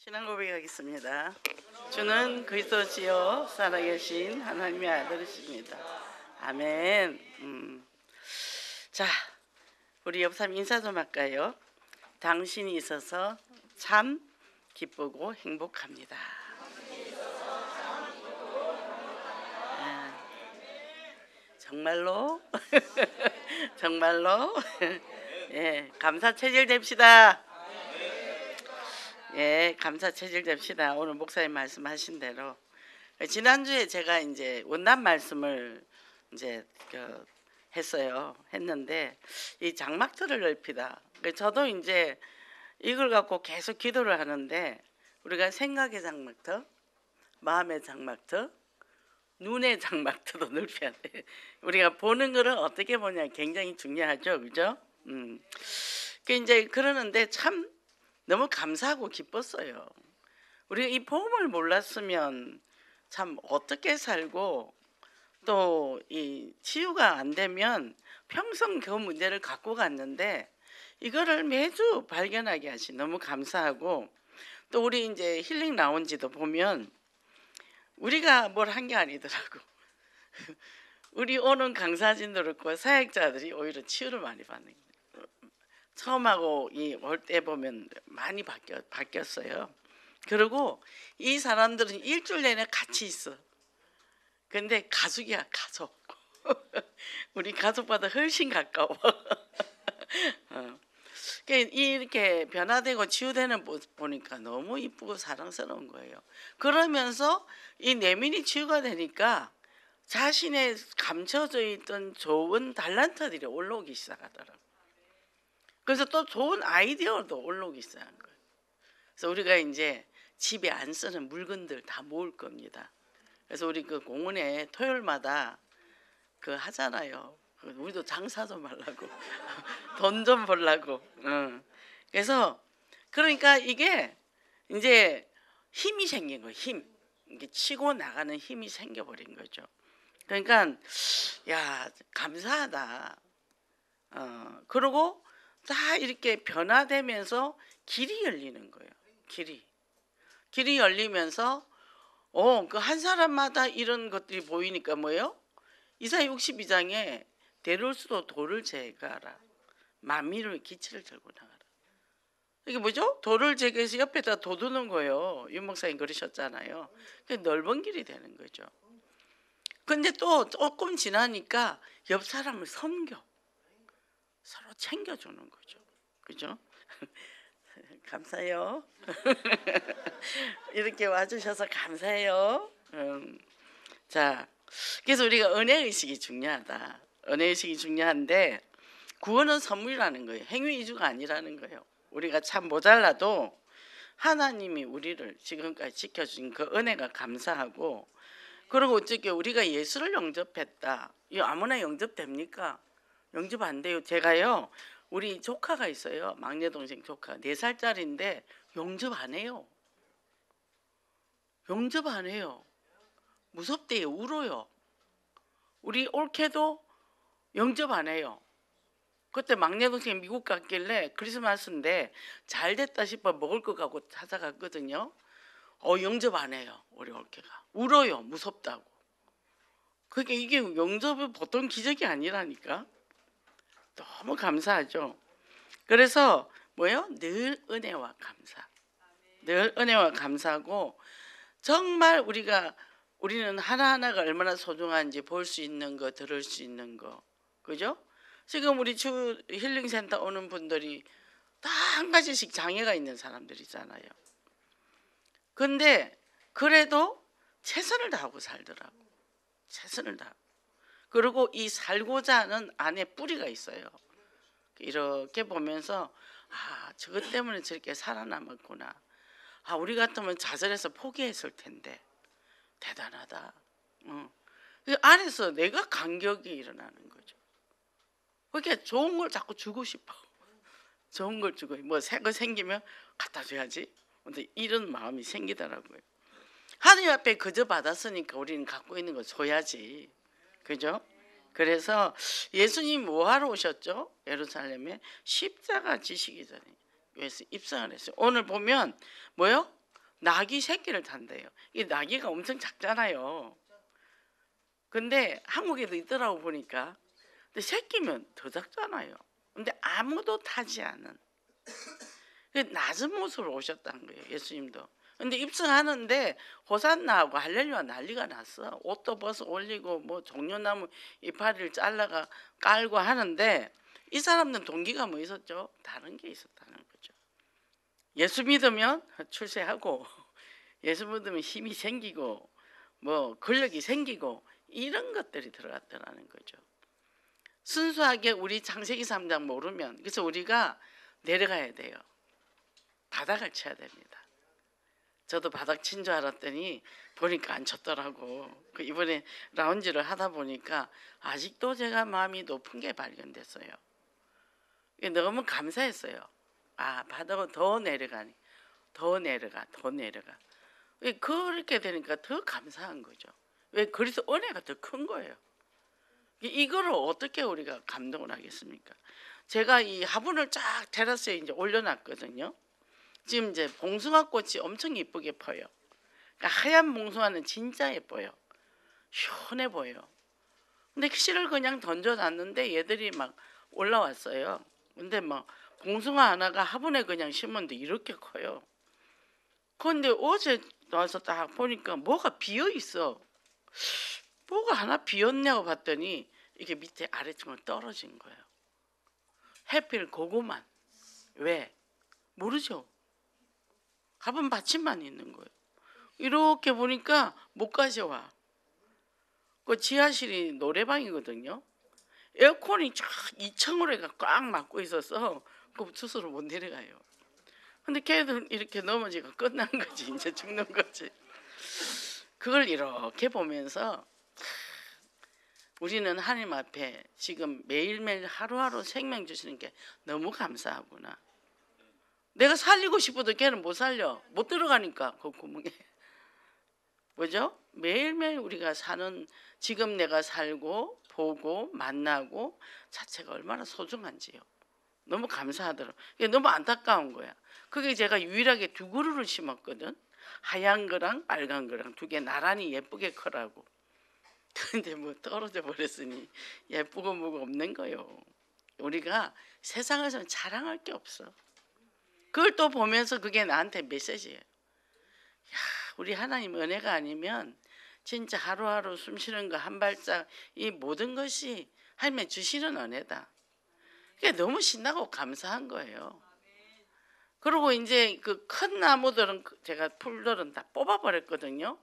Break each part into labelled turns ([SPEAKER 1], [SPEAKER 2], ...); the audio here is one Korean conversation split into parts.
[SPEAKER 1] 신앙 고백하겠습니다. 주는 그리스도시요 살아계신 하나님의 아들이십니다. 아멘. 자, 우리 옆 사람 인사 좀 할까요? 당신이 있어서 참 기쁘고 행복합니다. 정말로 정말로 예, 감사 체질 됩시다. 예, 감사 체질 됩시다. 오늘 목사님 말씀하신 대로 지난주에 제가 이제 원단 말씀을 이제 했는데 이 장막틀을 넓히다. 저도 이제 이걸 갖고 계속 기도를 하는데 우리가 생각의 장막터, 마음의 장막터, 눈의 장막터도 넓혀야 돼. 우리가 보는 거를 어떻게 보냐 굉장히 중요하죠, 그죠? 그 이제 그러는데 참 너무 감사하고 기뻤어요. 우리가 이 복음을 몰랐으면 참 어떻게 살고 또 이 치유가 안 되면 평생 그 문제를 갖고 갔는데 이거를 매주 발견하게 하시 너무 감사하고 또 우리 이제 힐링 라운지도 보면 우리가 뭘 한 게 아니더라고. 우리 오는 강사진도 그렇고 사역자들이 오히려 치유를 많이 받는 거예요. 처음하고 이 올 때 보면 많이 바뀌었어요. 그리고 이 사람들은 일주일 내내 같이 있어. 근데 가족이야, 가족. 우리 가족보다 훨씬 가까워. 이렇게 변화되고 치유되는 모습 보니까 너무 이쁘고 사랑스러운 거예요. 그러면서 이 내면이 치유가 되니까 자신의 감춰져 있던 좋은 달란트들이 올라오기 시작하더라고요. 그래서 또 좋은 아이디어도 올라오기 시작한 거예요. 그래서 우리가 이제 집에 안 쓰는 물건들 다 모을 겁니다. 그래서 우리 그 공원에 토요일마다 그 하잖아요. 우리도 장사 좀 하려고 돈 좀 벌라고. 그래서 그러니까 이게 이제 힘이 생긴 거예요. 힘. 이게 치고 나가는 힘이 생겨버린 거죠. 그러니까 야 감사하다. 그리고 다 이렇게 변화되면서 길이 열리는 거예요. 길이 열리면서 그 한 사람마다 이런 것들이 보이니까 뭐예요? 이사야 62장에 데려올수도 돌을 제거하라. 만민을 기치를 들고 나가라. 이게 뭐죠? 돌을 제거해서 옆에다 둬두는 거예요. 윤 목사님 그러셨잖아요. 넓은 길이 되는 거죠. 근데 또 조금 지나니까 옆 사람을 섬겨. 서로 챙겨주는 거죠. 그죠? 감사해요. 이렇게 와주셔서 감사해요. 자, 그래서 우리가 은혜의식이 중요하다. 은혜의식이 중요한데 구원은 선물이라는 거예요. 행위이주가 아니라는 거예요. 우리가 참 모자라도 하나님이 우리를 지금까지 지켜주신 그 은혜가 감사하고 그리고 어떻게 우리가 예수를 영접했다. 이거 아무나 영접됩니까? 영접 안 돼요. 제가요. 우리 조카가 있어요. 막내 동생 조카 4살짜리인데 영접 안 해요. 영접 안 해요. 무섭대요. 울어요. 우리 올케도 영접 안 해요. 그때 막내 동생이 미국 갔길래 크리스마스인데 잘 됐다 싶어 먹을 거 갖고 찾아갔거든요. 영접 안 해요. 우리 올케가. 울어요. 무섭다고. 그러니까 이게 영접은 보통 기적이 아니라니까. 너무 감사하죠. 그래서 뭐예요? 늘 은혜와 감사. 늘 은혜와 감사하고 정말 우리는 하나하나가 얼마나 소중한지 볼 수 있는 거, 들을 수 있는 거. 그죠? 지금 우리 힐링센터 오는 분들이 다 한 가지씩 장애가 있는 사람들이잖아요. 근데 그래도 최선을 다하고 살더라고. 최선을 다하고. 그리고 이 살고자 하는 안에 뿌리가 있어요. 이렇게 보면서 저것 때문에 저렇게 살아남았구나. 우리 같으면 좌절해서 포기했을 텐데 대단하다. 그 안에서 내가 감격이 일어나는 거죠. 그러니까 좋은 걸 자꾸 주고 싶어. 좋은 걸 주고 뭐 새 거 생기면 갖다 줘야지. 근데 이런 마음이 생기더라고요. 하나님 앞에 그저 받았으니까 우리는 갖고 있는 거 줘야지. 그죠? 그래서 예수님 뭐 하러 오셨죠? 예루살렘에 십자가 지시기 전에 입성을 했어요. 오늘 보면 뭐요? 낙이 새끼를 탄대요. 이 낙이가 엄청 작잖아요. 근데 한국에도 있더라고 보니까. 근데 새끼면 더 작잖아요. 근데 아무도 타지 않은 그 낮은 모습으로 오셨다는 거예요. 예수님도. 근데 입성하는데 호산나하고 할렐루야 난리가 났어. 옷도 벗어 올리고 뭐 종려나무 이파리를 잘라가 깔고 하는데 이 사람들은 동기가 뭐 있었죠? 다른 게 있었다는 거죠. 예수 믿으면 출세하고 예수 믿으면 힘이 생기고 뭐 권력이 생기고 이런 것들이 들어갔다는 거죠. 순수하게 우리 창세기 3장 모르면 그래서 우리가 내려가야 돼요. 바닥을 쳐야 됩니다. 저도 바닥 친 줄 알았더니 보니까 안 쳤더라고. 그 이번에 라운지를 하다 보니까 아직도 제가 마음이 높은 게 발견됐어요. 너무 감사했어요. 아, 바닥은 더 내려가니 더 내려가 그렇게 되니까 더 감사한 거죠. 왜? 그래서 은혜가 더 큰 거예요. 이거를 어떻게 우리가 감동을 하겠습니까? 제가 이 화분을 쫙 테라스에 이제 올려놨거든요. 지금 이제 봉숭아 꽃이 엄청 예쁘게 펴요. 그러니까 하얀 봉숭아는 진짜 예뻐요. 시원해 보여. 근데 씨를 그냥 던져놨는데 얘들이 막 올라왔어요. 근데 막 봉숭아 하나가 화분에 그냥 심었는데 이렇게 커요. 그런데 어제 와서 딱 보니까 뭐가 비어 있어. 뭐가 하나 비었냐고 봤더니 이게 밑에 아래쪽으로 떨어진 거예요. 해필 그거만. 왜? 모르죠. 화분 받침만 있는 거예요. 이렇게 보니까 못 가져와. 그 지하실이 노래방이거든요. 에어컨이 쫙 2층으로 해가 꽉 막고 있어서 그 스스로 못 내려가요. 근데 걔들 이렇게 넘어지고 끝난 거지. 이제 죽는 거지. 그걸 이렇게 보면서 우리는 하나님 앞에 지금 매일매일 하루하루 생명 주시는 게 너무 감사하구나. 내가 살리고 싶어도 걔는 못 살려. 못 들어가니까 그 구멍에. 뭐죠? 매일매일 우리가 사는 지금 내가 살고 보고 만나고 자체가 얼마나 소중한지요. 너무 감사하더라고요. 이게 너무 안타까운 거야. 그게 제가 유일하게 2그루를 심었거든. 하얀 거랑 빨간 거랑 2개 나란히 예쁘게 커라고. 근데 뭐 떨어져 버렸으니 예쁘고 뭐가 없는 거요. 우리가 세상에서는 자랑할 게 없어. 그걸 또 보면서 그게 나한테 메시지예요. 야, 우리 하나님 은혜가 아니면 진짜 하루하루 숨 쉬는 거 한 발짝 이 모든 것이 하나님의 주시는 은혜다. 그게 너무 신나고 감사한 거예요. 그리고 이제 그 큰 나무들은 제가 풀들은 다 뽑아버렸거든요.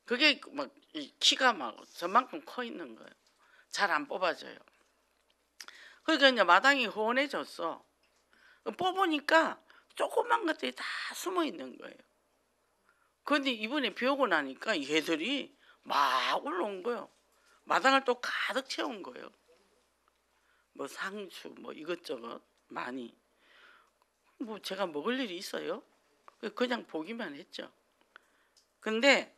[SPEAKER 1] 그게 막 키가 막 저만큼 커 있는 거예요. 잘 안 뽑아져요. 그러니까 이제 마당이 허원해졌어. 뽑으니까 조그만 것들이 다 숨어 있는 거예요. 그런데 이번에 비 오고 나니까 얘들이 막 올라온 거예요. 마당을 또 가득 채운 거예요. 뭐 상추 뭐 이것저것 많이. 뭐 제가 먹을 일이 있어요? 그냥 보기만 했죠. 근데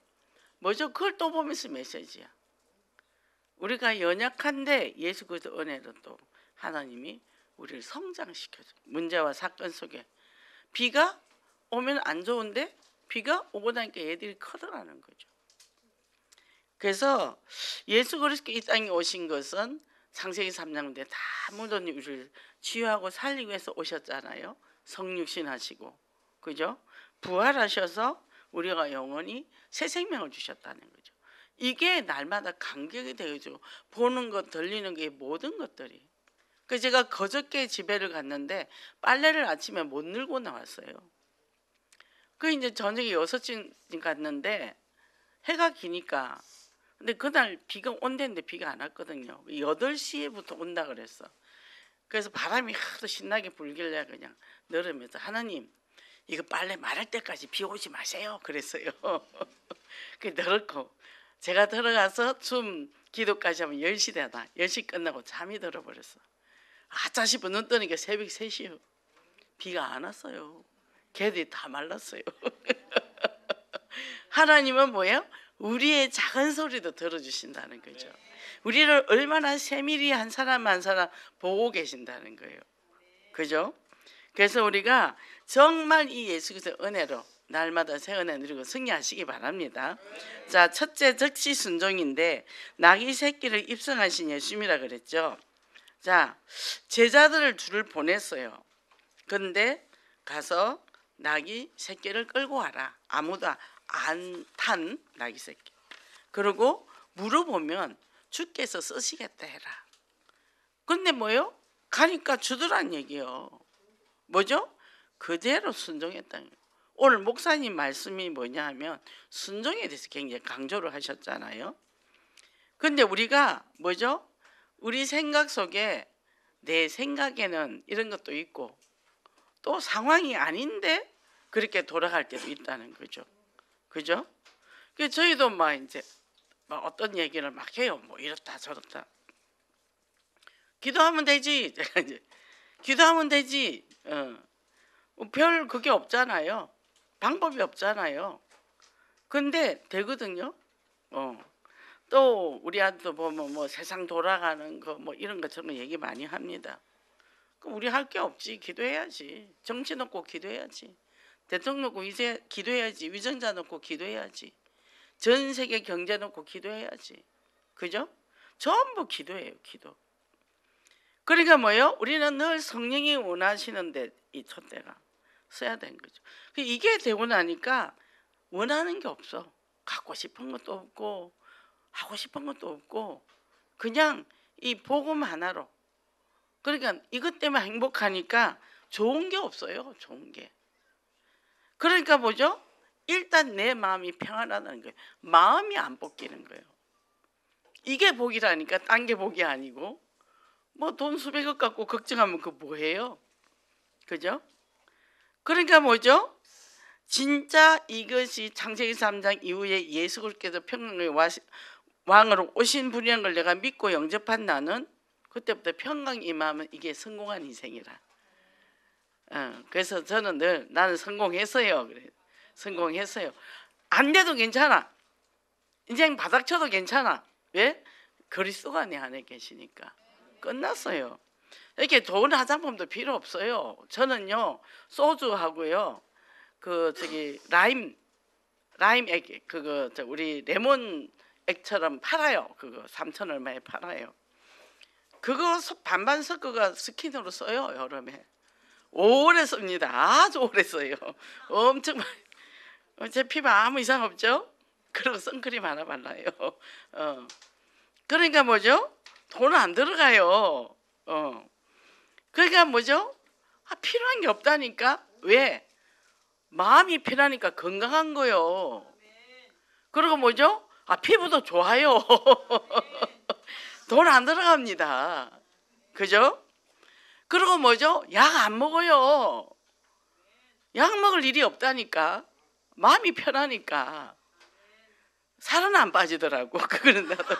[SPEAKER 1] 뭐죠? 그걸 또 보면서 메시지야. 우리가 연약한데 예수 그리스도 은혜로 또 하나님이 우리를 성장시켜줘. 문제와 사건 속에 비가 오면 안 좋은데 비가 오고 나니까 얘들이 커져가는 거죠. 그래서 예수 그리스도 이 땅에 오신 것은 창세기 3장인데 다 모든 우리를 치유하고 살리기 위해서 오셨잖아요. 성육신 하시고 그죠? 부활하셔서 우리가 영원히 새 생명을 주셨다는 거죠. 이게 날마다 감격이 되죠. 보는 것, 들리는 게 모든 것들이. 그 제가 그저께 집에를 갔는데 빨래를 아침에 못 늘고 나왔어요. 그 이제 저녁에 6시 갔는데 해가 기니까 근데 그날 비가 온다는데 비가 안 왔거든요. 8시에부터 온다 그랬어. 그래서 바람이 하도 신나게 불길래 그냥 늘으면서 하나님 이거 빨래 마를 때까지 비 오지 마세요 그랬어요. 그 늘었고 제가 들어가서 기도까지 하면 10시 되다. 10시 끝나고 잠이 들어버렸어. 아짜 싶어 눈 뜨니까 새벽 3시요. 비가 안 왔어요. 개들이 다 말랐어요. 하나님은 뭐예요? 우리의 작은 소리도 들어주신다는 거죠. 우리를 얼마나 세밀히 한 사람 한 사람 보고 계신다는 거예요. 그죠? 그래서 우리가 정말 이 예수 그리스도의 은혜로 날마다 세원에 누리고 승리하시기 바랍니다. 자, 첫째 적시 순종인데 나귀 새끼를 입성하신 예수님이라 그랬죠. 자, 제자들을 둘을 보냈어요. 근데 가서 나귀 새끼를 끌고 와라. 아무도 안 탄 나귀 새끼. 그리고 물어보면 주께서 쓰시겠다 해라. 근데 뭐요? 가니까 주더란 얘기요. 뭐죠? 그대로 순종했다는 거예요. 오늘 목사님 말씀이 뭐냐 하면 순종에 대해서 굉장히 강조를 하셨잖아요. 근데 우리가 뭐죠? 우리 생각 속에 내 생각에는 이런 것도 있고 또 상황이 아닌데 그렇게 돌아갈 때도 있다는 거죠. 그죠? 그래서 저희도 막 이제 막 어떤 얘기를 막 해요. 뭐 이렇다 저렇다. 기도하면 되지. 제가 이제 기도하면 되지. 별 그게 없잖아요. 방법이 없잖아요. 근데 되거든요. 또 우리 아들도 보면 뭐 세상 돌아가는 거 뭐 이런 것처럼 얘기 많이 합니다. 그럼 우리 할 게 없지. 기도해야지. 정치 놓고 기도해야지. 대통령 놓고 이제 기도해야지. 위정자 놓고 기도해야지. 전 세계 경제 놓고 기도해야지. 그죠? 전부 기도예요. 기도. 그러니까 뭐예요? 우리는 늘 성령이 원하시는데 이 촛대가 써야 되는 거죠. 이게 되고 나니까 원하는 게 없어. 갖고 싶은 것도 없고 하고 싶은 것도 없고 그냥 이 복음 하나로. 그러니까 이것 때문에 행복하니까 좋은 게 없어요. 좋은 게. 그러니까 뭐죠? 일단 내 마음이 평안하다는 거예요. 마음이 안 볶이는 거예요. 이게 복이라니까 딴 게 복이 아니고 뭐 돈 수백억 갖고 걱정하면 그 뭐해요? 그죠? 그러니까 뭐죠? 진짜 이것이 창세기 3장 이후에 예수 그리스도께서 평강의 왕으로 오신 분이라는 걸 내가 믿고 영접한 나는 그때부터 평강 임하면 이게 성공한 인생이라. 그래서 저는 늘 나는 성공했어요. 그래. 성공했어요. 안 돼도 괜찮아. 인생 바닥 쳐도 괜찮아. 왜? 그리스도가 내 안에 계시니까. 끝났어요. 이렇게 좋은 화장품도 필요 없어요. 저는요 소주하고요 그 저기 라임 액 그거 우리 레몬 액처럼 팔아요. 그거 3천 얼마에 팔아요. 그거 반반 섞어가 스킨으로 써요. 여름에 오래 씁니다. 아주 오래 써요. 엄청 많이. 제 피부 아무 이상 없죠? 그리고 선크림 하나 발라요. 그러니까 뭐죠? 돈 안 들어가요. 그러니까 뭐죠? 필요한 게 없다니까. 왜? 마음이 편하니까 건강한 거요. 그리고 뭐죠? 피부도 좋아요. 돈 안 들어갑니다. 그죠? 그리고 뭐죠? 약 안 먹어요. 약 먹을 일이 없다니까. 마음이 편하니까. 살은 안 빠지더라고. 그거는 나도.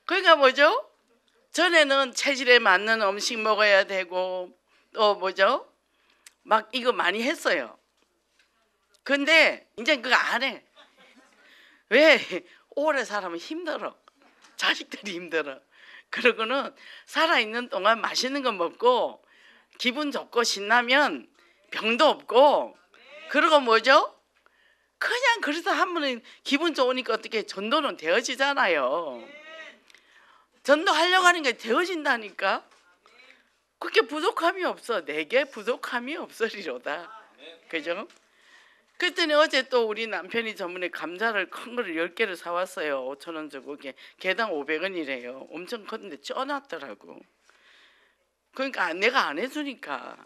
[SPEAKER 1] 그러니까 뭐죠? 전에는 체질에 맞는 음식 먹어야 되고 또 뭐죠? 막 이거 많이 했어요. 근데 이제 그거 안 해. 왜? 오래 살면 힘들어. 자식들이 힘들어. 그러고는 살아있는 동안 맛있는 거 먹고 기분 좋고 신나면 병도 없고 그리고 뭐죠? 그냥 그래서 한 번은 기분 좋으니까 어떻게 전도는 되어지잖아요. 전도하려고 하는 게 되어진다니까. 그렇게 부족함이 없어. 내게 부족함이 없으리로다. 그죠? 그랬더니 어제 또 우리 남편이 저번에 감자를 큰 거를 10개를 사왔어요. 5,000원 주고 개당 500원이래요. 엄청 컸는데 쪄놨더라고. 그러니까 내가 안 해주니까.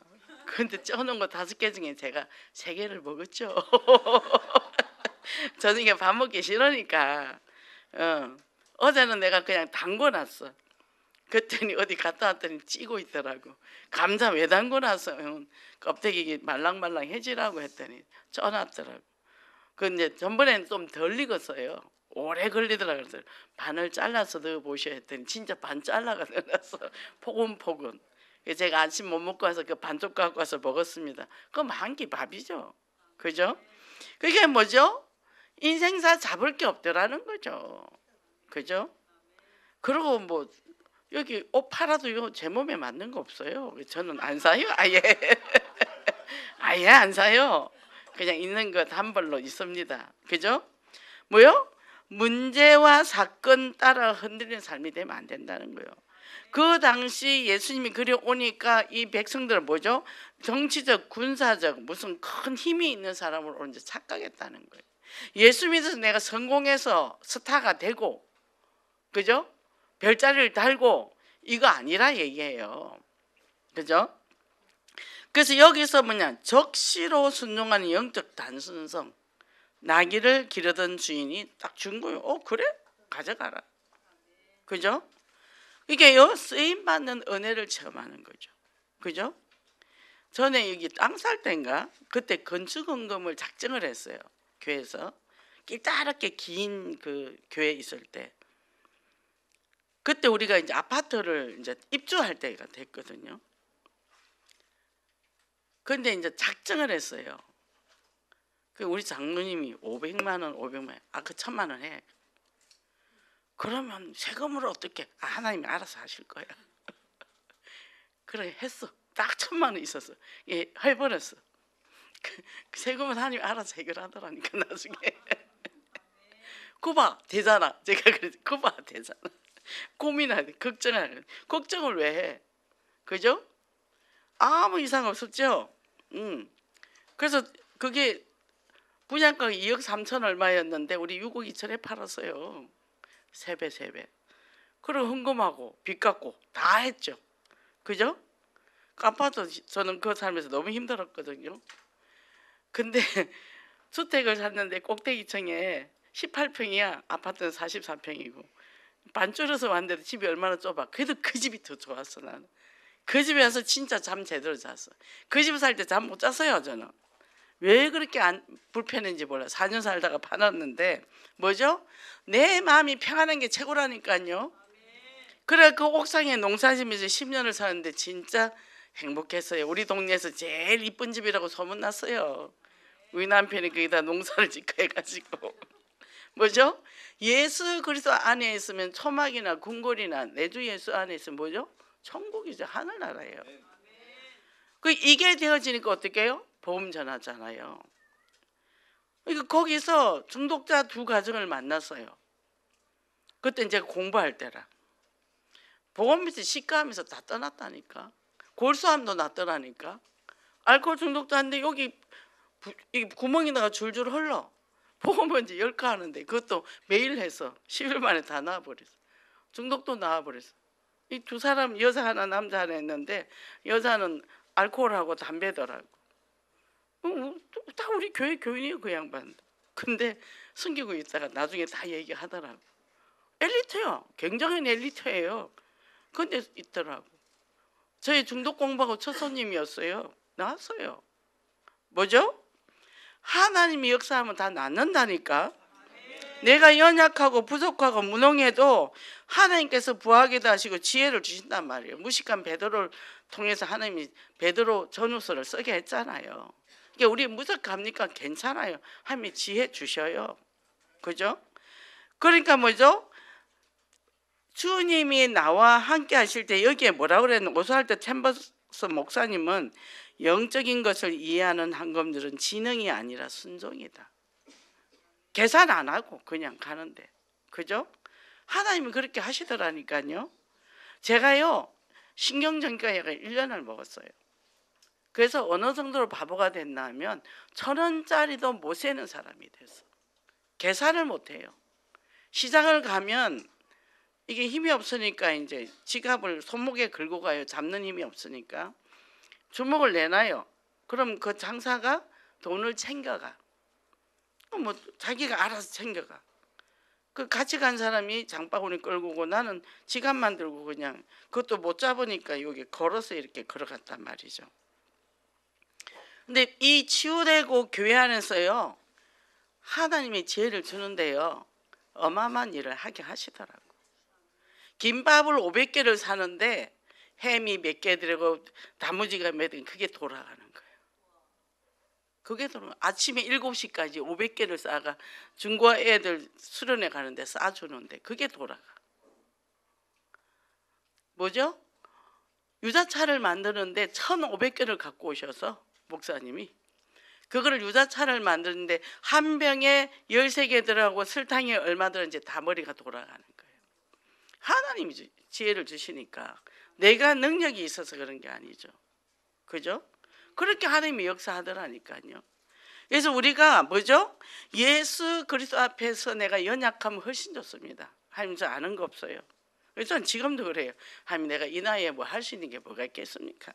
[SPEAKER 1] 그런데 쪄놓은 거 5개 중에 제가 3개를 먹었죠. 저녁에 밥 먹기 싫으니까. 어제는 내가 그냥 담궈놨어. 그랬더니 어디 갔다 왔더니 찌고 있더라고. 감자 왜 담궈놨어? 껍데기 말랑말랑해지라고 했더니 쪄놨더라고. 근데 전번에는 좀 덜 익었어요. 오래 걸리더라. 그래서 반을 잘라서 넣어보셔 했더니 진짜 반 잘라가 넣어놨어. 포근포근. 제가 아침 못 먹고 와서 그 반쪽 갖고 와서 먹었습니다. 그럼 한 끼 밥이죠. 그죠? 그게 뭐죠? 인생사 잡을 게 없더라는 거죠. 그죠? 그리고 뭐 여기 옷 팔아도요 제 몸에 맞는 거 없어요. 저는 안 사요. 아예. 아예 안 사요. 그냥 있는 거 단벌로 있습니다. 그죠? 뭐요? 문제와 사건 따라 흔들리는 삶이 되면 안 된다는 거예요. 그 당시 예수님이 그리 오니까 이 백성들은 뭐죠? 정치적, 군사적 무슨 큰 힘이 있는 사람으로 이제 착각했다는 거예요. 예수 믿어서 내가 성공해서 스타가 되고, 그죠? 별자리를 달고 이거 아니라 얘기해요. 그죠? 그래서 여기서 뭐냐, 적시로 순종하는 영적 단순성. 나귀를 기르던 주인이 딱 준 거예요. 그래? 가져가라. 그죠? 이게 쓰임 받는 은혜를 체험하는 거죠. 그죠? 전에 여기 땅 살 때인가 그때 건축헌금을 작정을 했어요. 교회에서 길다랗게 긴 그 교회 있을 때. 그때 우리가 이제 아파트를 이제 입주할 때가 됐거든요. 근데 이제 작정을 했어요. 우리 장로님이 500만 원, 500만 원, 그 1000만 원 해. 그러면 세금으로 어떻게? 하나님이 알아서 하실 거야. 그래 했어. 딱 1000만 원 있었어. 예, 해버렸어. 그 세금은 하나님이 알아서 해결하더라니까 나중에. 그봐 되잖아. 제가 그랬지. 그봐 되잖아. 고민하네. 걱정하네. 걱정을 왜 해? 그죠? 아무 이상 없었죠. 그래서 그게 분양가가 2억 3천 얼마였는데 우리 6억 2천에 팔았어요. 3배. 그리고 헌금하고 빚 갚고 다 했죠. 그죠? 아파트 저는 그거 살면서 너무 힘들었거든요. 근데 주택을 샀는데 꼭대기층에 18평이야. 아파트는 44평이고 반줄여서 왔는데도 집이 얼마나 좁아. 그래도 그 집이 더 좋았어. 나는 그 집에 와서 진짜 잠 제대로 잤어. 그 집 살 때 잠 못 잤어요. 저는 왜 그렇게 불편한지 몰라. 4년 살다가 팔았는데 뭐죠? 내 마음이 평안한 게 최고라니까요. 그래 그 옥상에 농사지면서 10년을 사는데 진짜 행복했어요. 우리 동네에서 제일 이쁜 집이라고 소문났어요. 우리 남편이 거기다 농사를 짓고 해가지고 뭐죠? 예수 그리스도 안에 있으면 초막이나 궁궐이나 내 주 예수 안에 있으면 뭐죠? 천국이죠. 하늘나라예요. 이게 되어지니까 어떻게 해요? 복음 전하잖아요. 그러니까 거기서 중독자 2가정을 만났어요. 그때 이제 공부할 때라. 복음 밑에 시가하면서 다 떠났다니까. 골수함도 났더라니까. 알코올 중독자인데 여기 구멍이 나가 줄줄 흘러. 복음은 이제 열카하는데 그것도 매일 해서 10일 만에 다 나와버렸어. 중독도 나와버렸어. 이 2사람 여자 하나 남자 하나 했는데 여자는 알코올하고 담배더라고. 다 우리 교회 교인이에요 그 양반. 근데 숨기고 있다가 나중에 다 얘기하더라고. 엘리트요. 굉장히 엘리트예요. 근데 있더라고. 저희 중독 공부하고 첫 손님이었어요. 나왔어요. 뭐죠? 하나님이 역사하면 다 낫는다니까. 내가 연약하고 부족하고 무능해도 하나님께서 부하기도 하시고 지혜를 주신단 말이에요. 무식한 베드로를 통해서 하나님이 베드로 전후서를 쓰게 했잖아요. 그러니까 우리 무적합니까? 괜찮아요. 하나님이 지혜 주셔요. 그죠? 그러니까 뭐죠? 주님이 나와 함께 하실 때 여기에 뭐라고 그랬는 오스왈드 챔버스 목사님은 영적인 것을 이해하는 한검들은 지능이 아니라 순종이다. 계산 안 하고 그냥 가는데. 그죠? 하나님이 그렇게 하시더라니까요. 제가요 신경정형외과를 1년을 먹었어요. 그래서 어느 정도로 바보가 됐나 하면 1,000원짜리도 못 세는 사람이 됐어. 계산을 못 해요. 시장을 가면 이게 힘이 없으니까 이제 지갑을 손목에 걸고 가요. 잡는 힘이 없으니까. 주먹을 내놔요. 그럼 그 장사가 돈을 챙겨가. 뭐 자기가 알아서 챙겨가. 그 같이 간 사람이 장바구니 끌고 오고 나는 지갑만 들고 그냥 그것도 못 잡으니까 여기 걸어서 이렇게 걸어갔단 말이죠. 근데 이 치유되고 교회 안에서요 하나님이 지혜를 주는데요 어마어마한 일을 하게 하시더라고. 김밥을 500개를 사는데 햄이 몇 개 들고 단무지가 몇 개, 그게 돌아가는 거예요. 그게 돌아가. 아침에 7시까지 500개를 싸가 중고 애들 수련회 가는데 싸주는데 그게 돌아가. 뭐죠? 유자차를 만드는데 1,500개를 갖고 오셔서 목사님이 그거를 유자차를 만드는데 한 병에 13개 들어가고 설탕이 얼마 들었는지 다 머리가 돌아가는 거예요. 하나님이 지혜를 주시니까 내가 능력이 있어서 그런 게 아니죠. 그죠? 그렇게 하나님이 역사하더라니까요. 그래서 우리가 뭐죠? 예수 그리스도 앞에서 내가 연약하면 훨씬 좋습니다. 하나님 저 아는 거 없어요. 저는 지금도 그래요. 하나님 내가 이 나이에 뭐 할 수 있는 게 뭐가 있겠습니까?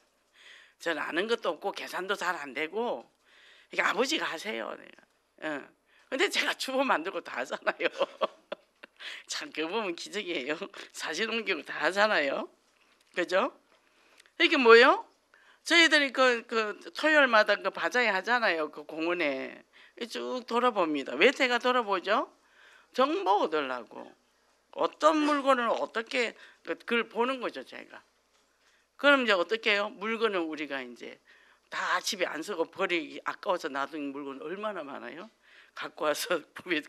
[SPEAKER 1] 저는 아는 것도 없고 계산도 잘 안 되고 이게 아버지가 하세요. 내가. 근데 제가 주보 만들고 다 하잖아요. 참 그거 보면 기적이에요. 사실 옮기고 다 하잖아요. 그죠? 이게 뭐요? 저희들이 그 토요일마다 그 바자회 하잖아요. 그 공원에 쭉 돌아봅니다. 왜 제가 돌아보죠? 정보 얻으려고. 어떤 물건을 어떻게 그걸 보는 거죠, 제가. 그럼 이제 어떻게 해요? 물건을 우리가 이제 다 집에 안 쓰고 버리기 아까워서 놔둔 물건 얼마나 많아요? 갖고 와서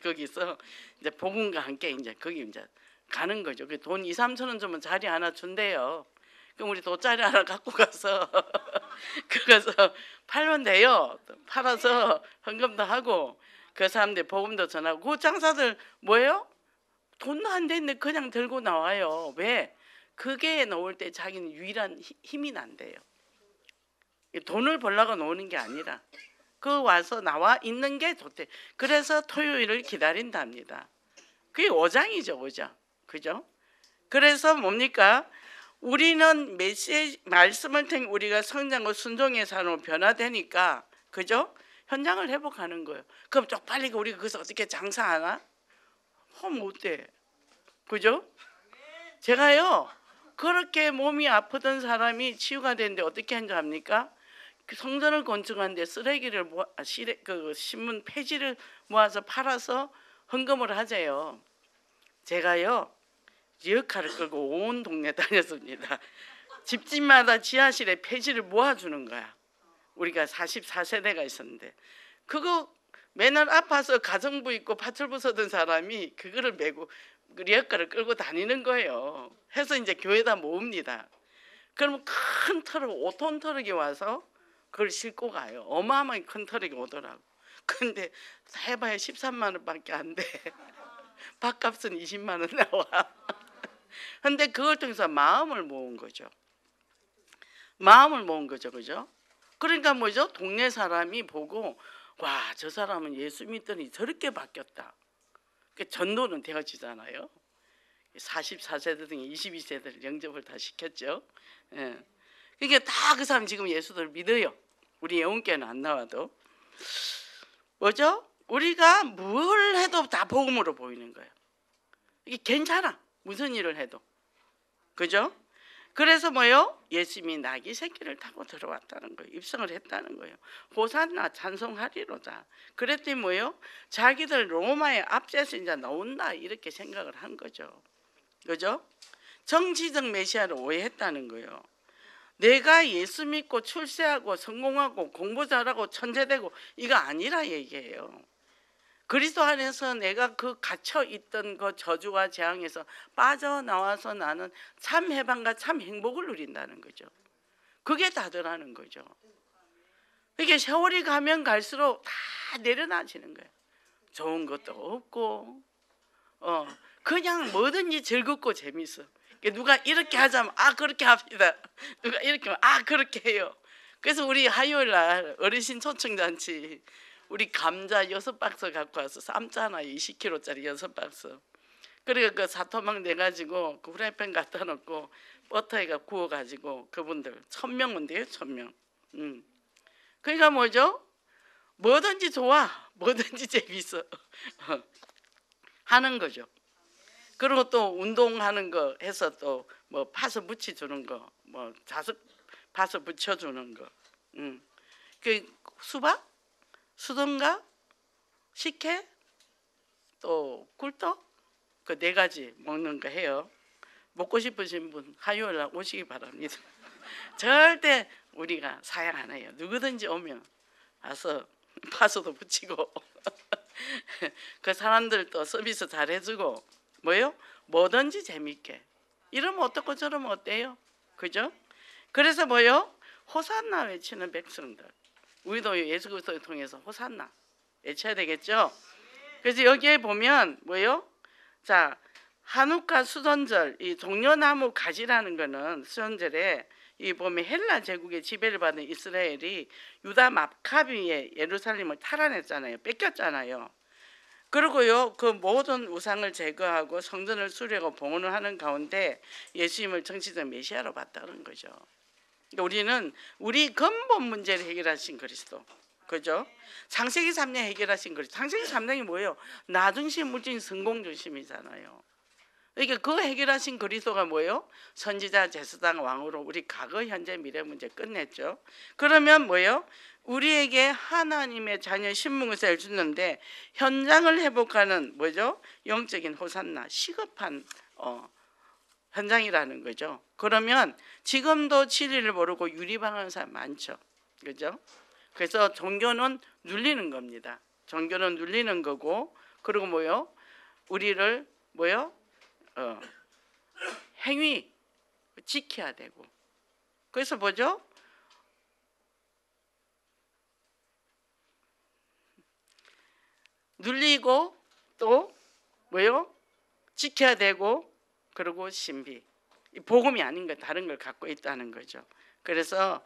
[SPEAKER 1] 거기서 이제 복음과 함께 이제 거기 이제 가는 거죠. 그 돈 2, 3천 원 주면 자리 하나 준대요. 그럼 우리 돗자리 하나 갖고 가서 그거서 팔면 돼요. 팔아서 헌금도 하고 그 사람들 복음도 전하고 그 장사들 뭐예요? 돈도 안 되는데 그냥 들고 나와요. 왜? 그게 놓을 때 자기는 유일한 힘이 난대요. 돈을 벌려고 놓는 게 아니라 그 와서 나와 있는 게 좋대. 그래서 토요일을 기다린답니다. 그게 오장이죠, 오장. 그죠? 그래서 뭡니까? 우리는 메시지 말씀을 통해 우리가 성장하고 순종의 삶으로 변화되니까 그죠? 현장을 회복하는 거예요. 그럼 쪽팔리게 우리가 거기서 어떻게 장사하나? 못돼. 그죠? 제가요 그렇게 몸이 아프던 사람이 치유가 되는데 어떻게 한줄 압니까? 그 성전을 건축하는데 쓰레기를 그 신문 폐지를 모아서 팔아서 헌금을 하재요. 제가요 리어카를 끌고 온 동네 다녔습니다. 집집마다 지하실에 폐지를 모아주는 거야. 우리가 44세대가 있었는데 그거 맨날 아파서 가정부 있고 파출부 서던 사람이 그거를 메고 리어카를 끌고 다니는 거예요. 해서 이제 교회에다 모읍니다. 그러면 큰 트럭 5톤 트럭이 와서 그걸 싣고 가요. 어마어마하게 큰 트럭이 오더라고. 근데 해봐야 13만 원밖에 안 돼. 밥값은 20만 원 나와. 근데 그걸 통해서 마음을 모은 거죠. 마음을 모은 거죠. 그죠? 그러니까 뭐죠? 동네 사람이 보고 와, 저 사람은 예수 믿더니 저렇게 바뀌었다. 전도는 되어지잖아요. 44세대 등에 22세대를 영접을 다 시켰죠. 예. 그러니까 다 그 사람 지금 예수를 믿어요. 우리 영혼교회는 안 나와도. 뭐죠? 우리가 뭘 해도 다 복음으로 보이는 거예요. 이게 괜찮아. 무슨 일을 해도. 그죠? 그래서 뭐요? 예수님이 나귀 새끼를 타고 들어왔다는 거예요. 입성을 했다는 거예요. 호산나 찬송하리로다. 그랬더니 뭐요? 자기들 로마의 앞제에서 이제 나온다 이렇게 생각을 한 거죠. 그죠? 정치적 메시아를 오해했다는 거예요. 내가 예수 믿고 출세하고 성공하고 공부 잘하고 천재되고 이거 아니라 얘기해요. 그리스도 안에서 내가 그 갇혀 있던 그 저주와 재앙에서 빠져나와서 나는 참 해방과 참 행복을 누린다는 거죠. 그게 다더라는 거죠. 이게 세월이 가면 갈수록 다 내려놔지는 거예요. 좋은 것도 없고 그냥 뭐든지 즐겁고 재밌어. 누가 이렇게 하자면 그렇게 합니다. 누가 이렇게 하면 그렇게 해요. 그래서 우리 화요일 날 어르신 초청잔치 우리 감자 6박스 갖고 와서 삶잖아요. 20kg짜리 6박스. 그리고 그 사토막 내가지고 그 후라이팬 갖다 놓고 버터에가 구워가지고 그분들 1000명은 돼요. 1000명. 그러니까 뭐죠? 뭐든지 좋아. 뭐든지 재밌어. 하는 거죠. 그리고 또 운동하는 거 해서 또 뭐 파서 묻혀주는 거, 뭐 자석 파서 붙여주는 거, 그 수박, 수동가, 식혜, 또 꿀떡 그 4가지 먹는 거 해요. 먹고 싶으신 분 화요일 날 오시기 바랍니다. 절대 우리가 사양 안 해요. 누구든지 오면 와서 파서도 붙이고 그 사람들 또 서비스 잘 해주고 뭐요? 뭐든지 재밌게 이러면 어떻고 저러면 어때요? 그죠? 그래서 뭐요? 호산나 외치는 백성들 우리도 예수 그리스도를 통해서 호산나 외쳐야 되겠죠. 그래서 여기에 보면 뭐요? 자, 한우카 수선절, 이 종려나무 가지라는 거는 수선절에 이 보면 헬라 제국의 지배를 받은 이스라엘이 유다 마카비의 예루살렘을 탈환했잖아요. 뺏겼잖아요. 그리고요, 그 모든 우상을 제거하고 성전을 수리하고 봉헌을 하는 가운데 예수님을 정치적 메시아로 봤다는 거죠. 그러니까 우리는 우리 근본 문제를 해결하신 그리스도, 그죠? 창세기 3년 해결하신 그리스도. 창세기 3년이 뭐예요? 나 중심, 물질 성공 중심이잖아요. 그러니까 그 해결하신 그리스도가 뭐예요? 선지자, 제사장, 왕으로 우리 과거, 현재, 미래 문제 끝냈죠. 그러면 뭐예요? 우리에게 하나님의 자녀 신분을 주는데 현장을 회복하는 뭐죠? 영적인 호산나, 시급한 현장이라는 거죠. 그러면 지금도 진리를 모르고 유리방하는 사람 많죠. 그죠? 그래서 종교는 눌리는 겁니다. 종교는 눌리는 거고, 그리고 뭐요? 우리를 뭐요? 행위 지켜야 되고. 그래서 뭐죠? 눌리고 또 뭐요? 지켜야 되고, 그리고 신비. 복음이 아닌 거 다른 걸 갖고 있다는 거죠. 그래서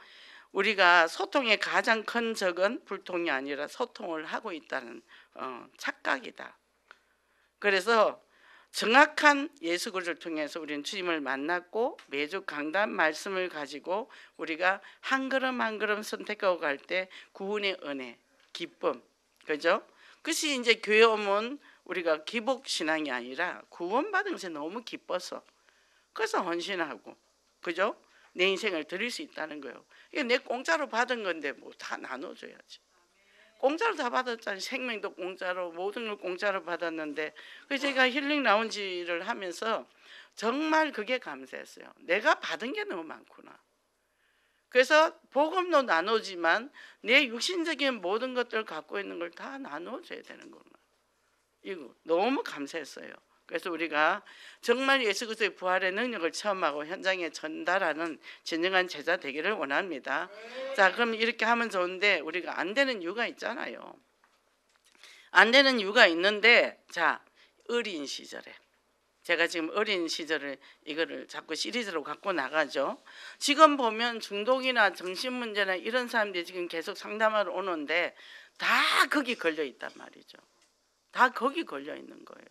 [SPEAKER 1] 우리가 소통의 가장 큰 적은 불통이 아니라 소통을 하고 있다는 착각이다. 그래서 정확한 예수 그리스도를 통해서 우리는 주님을 만났고 매주 강단 말씀을 가지고 우리가 한 걸음 한 걸음 선택하고 갈 때 구원의 은혜, 기쁨, 그죠? 그것이 이제 교회 오면 우리가 기복 신앙이 아니라 구원받은 것에 너무 기뻐서 그래서 헌신하고, 그죠? 내 인생을 드릴 수 있다는 거예요. 이게 내 공짜로 받은 건데 뭐 다 나눠줘야지. 공짜로 다 받았잖아요. 생명도 공짜로, 모든 걸 공짜로 받았는데, 그래서 제가 힐링 라운지를 하면서 정말 그게 감사했어요. 내가 받은 게 너무 많구나. 그래서 복음도 나누지만 내 육신적인 모든 것들을 갖고 있는 걸 다 나눠줘야 되는 거구나. 이거 너무 감사했어요. 그래서 우리가 정말 예수 그리스도의 부활의 능력을 체험하고 현장에 전달하는 진정한 제자 되기를 원합니다. 자, 그럼 이렇게 하면 좋은데 우리가 안 되는 이유가 있잖아요. 안 되는 이유가 있는데, 자, 어린 시절에 제가 지금 어린 시절을 이거를 자꾸 시리즈로 갖고 나가죠. 지금 보면 중독이나 정신문제나 이런 사람들이 지금 계속 상담하러 오는데 다 거기 걸려 있단 말이죠. 다 거기 걸려 있는 거예요.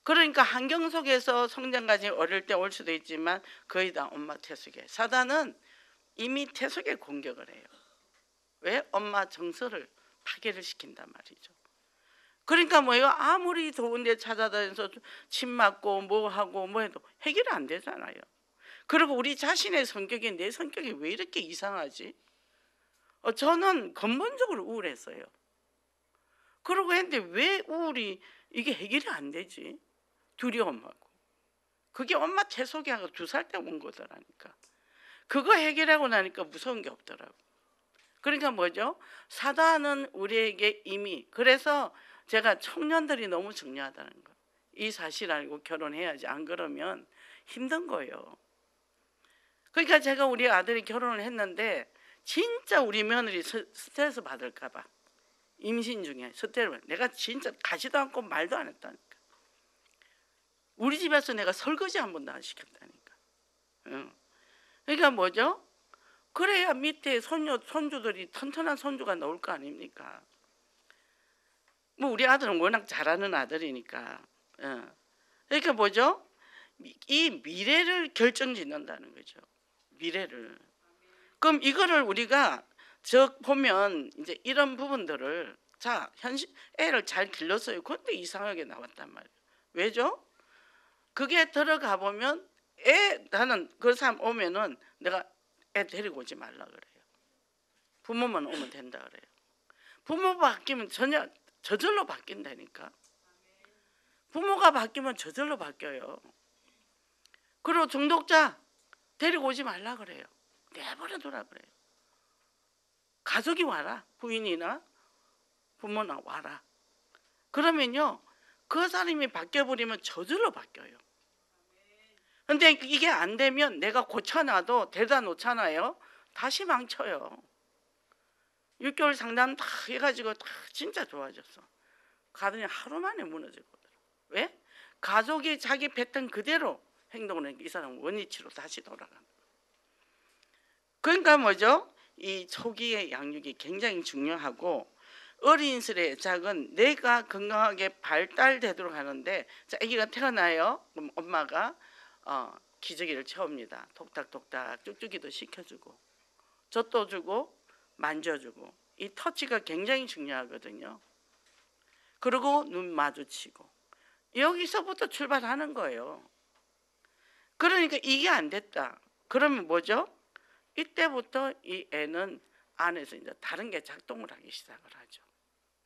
[SPEAKER 1] 그러니까 환경 속에서 성장까지 어릴 때 올 수도 있지만 거의 다 엄마 태숙에, 사단은 이미 태숙에 공격을 해요. 왜? 엄마 정서를 파괴를 시킨단 말이죠. 그러니까 뭐예요? 아무리 좋은 데 찾아다녀서 침 맞고 뭐 하고 뭐 해도 해결이 안 되잖아요. 그리고 우리 자신의 성격이, 내 성격이 왜 이렇게 이상하지? 저는 근본적으로 우울했어요. 그러고 했는데 왜 우울이 이게 해결이 안 되지? 두려움하고. 그게 엄마 태속이 하고 2살 때 온 거더라니까. 그거 해결하고 나니까 무서운 게 없더라고. 그러니까 뭐죠? 사단은 우리에게 이미, 그래서 제가 청년들이 너무 중요하다는 거. 이 사실 알고 결혼해야지. 안 그러면 힘든 거예요. 그러니까 제가 우리 아들이 결혼을 했는데 진짜 우리 며느리 스트레스 받을까 봐. 임신 중에 스트레스, 내가 진짜 가지도 않고 말도 안 했다니까. 우리 집에서 내가 설거지 한 번도 안 시켰다니까. 그러니까 뭐죠? 그래야 밑에 손주들이 튼튼한 손주가 나올 거 아닙니까? 뭐 우리 아들은 워낙 잘하는 아들이니까. 그러니까 뭐죠? 이 미래를 결정짓는다는 거죠. 미래를. 그럼 이거를 우리가 보면 이제 이런 부분들을, 자, 현실 애를 잘 길렀어요. 그런데 이상하게 나왔단 말이에요. 왜죠? 그게 들어가 보면 나는 그 사람 오면은 내가 애 데리고 오지 말라 그래요. 부모만 오면 된다 그래요. 부모 바뀌면 전혀 저절로 바뀐다니까. 부모가 바뀌면 저절로 바뀌어요. 그리고 중독자 데리고 오지 말라 그래요. 내버려 두라 그래요. 가족이 와라. 부인이나 부모나 와라. 그러면요, 그 사람이 바뀌어버리면 저절로 바뀌어요. 근데 이게 안 되면 내가 고쳐놔도 데려다 놓잖아요. 다시 망쳐요. 6개월 상담 다 해가지고 다 진짜 좋아졌어. 가더니 하루 만에 무너지거든. 왜? 가족이 자기 패턴 그대로 행동을 하니까 이 사람은 원위치로 다시 돌아가는 거야. 그러니까 뭐죠? 이 초기의 양육이 굉장히 중요하고, 어린 시절의 애착은 내가 건강하게 발달되도록 하는데, 자, 아기가 태어나요. 그럼 엄마가 기저귀를 채웁니다. 톡탁톡탁 쭉쭉이도 시켜주고 젖도 주고 만져주고, 이 터치가 굉장히 중요하거든요. 그리고 눈 마주치고, 여기서부터 출발하는 거예요. 그러니까 이게 안 됐다. 그러면 뭐죠? 이때부터 이 애는 안에서 이제 다른 게 작동을 하기 시작을 하죠.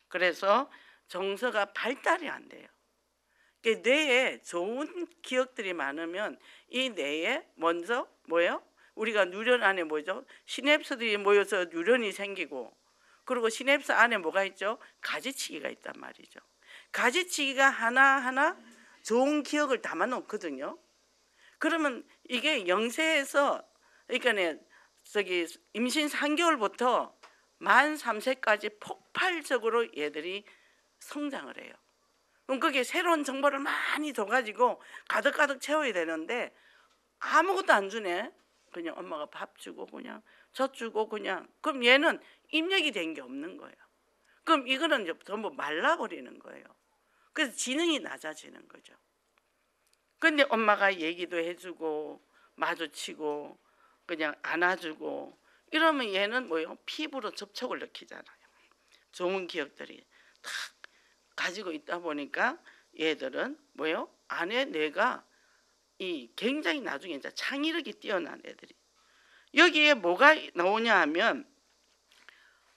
[SPEAKER 1] 그래서 정서가 발달이 안 돼요. 뇌에 좋은 기억들이 많으면 이 뇌에 먼저 뭐예요? 우리가 뉴런 안에 뭐죠? 시냅스들이 모여서 뉴런이 생기고, 그리고 시냅스 안에 뭐가 있죠? 가지치기가 있단 말이죠. 가지치기가 하나하나 좋은 기억을 담아 놓거든요. 그러면 이게 영세에서, 그러니까 저기 임신 3개월부터 만 3세까지 폭발적으로 얘들이 성장을 해요. 그럼 그게 새로운 정보를 많이 줘가지고 가득가득 채워야 되는데 아무것도 안 주네. 그냥 엄마가 밥 주고 그냥 젖 주고 그냥, 그럼 얘는 입력이 된 게 없는 거예요. 그럼 이거는 이제 전부 말라버리는 거예요. 그래서 지능이 낮아지는 거죠. 근데 엄마가 얘기도 해주고 마주치고 그냥 안아주고 이러면 얘는 뭐예요? 피부로 접촉을 느끼잖아요. 좋은 기억들이 탁 가지고 있다 보니까 얘들은 뭐예요? 안에 뇌가 이 굉장히 나중에 이제 창의력이 뛰어난 애들이, 여기에 뭐가 나오냐 하면,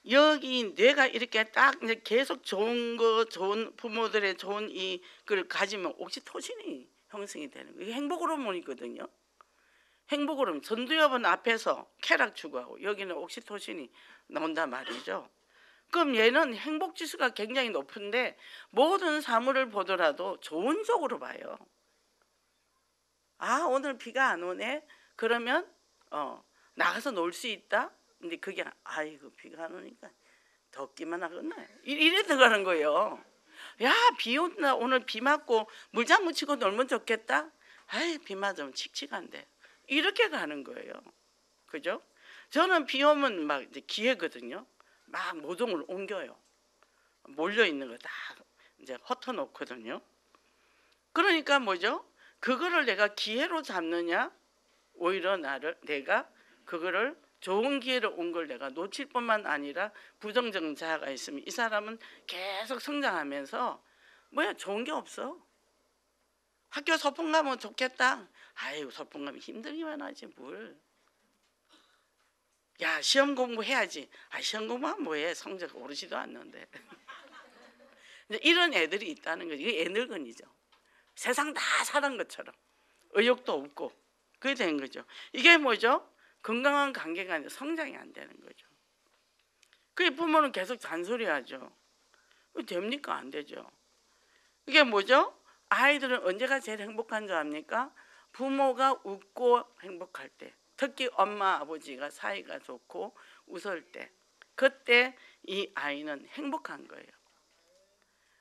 [SPEAKER 1] 여기 뇌가 이렇게 딱 이제 계속 좋은 거, 좋은 부모들의 좋은 이걸 가지면 옥시토신이 형성이 되는 거예요. 이게 행복 호르몬이거든요. 행복 호르몬, 전두엽은 앞에서 쾌락 추구하고 여기는 옥시토신이 나온단 말이죠. 그럼 얘는 행복 지수가 굉장히 높은데 모든 사물을 보더라도 좋은 쪽으로 봐요. 아, 오늘 비가 안 오네. 그러면 나가서 놀 수 있다. 근데 그게 아이고 비가 안 오니까 덥기만 하겠네. 이래 들어가는 거예요. 야, 비 온다. 오늘 비 맞고 물장 묻히고 놀면 좋겠다. 아이, 비 맞으면 칙칙한데. 이렇게 가는 거예요. 그죠? 저는 비 오면 막 이제 기회거든요. 막 모종을 옮겨요. 몰려 있는 거 다 이제 흩어 놓거든요. 그러니까 뭐죠? 그거를 내가 기회로 잡느냐, 오히려 내가 그거를 좋은 기회로 온 걸 내가 놓칠 뿐만 아니라 부정적 자아가 있으면 이 사람은 계속 성장하면서 뭐야, 좋은 게 없어. 학교 소풍 가면 좋겠다. 아이고, 소풍 가면 힘들기만 하지 뭘. 야, 시험 공부해야지. 아, 시험 공부하면 뭐해, 성적 오르지도 않는데. 이런 애들이 있다는 거죠. 이게 애늙은이죠. 세상 다 사는 것처럼 의욕도 없고 그게 된 거죠. 이게 뭐죠? 건강한 관계가 아니라 성장이 안 되는 거죠. 그 부모는 계속 잔소리하죠. 됩니까? 안 되죠. 이게 뭐죠? 아이들은 언제가 제일 행복한 줄 압니까? 부모가 웃고 행복할 때, 특히 엄마 아버지가 사이가 좋고 웃을 때, 그때 이 아이는 행복한 거예요.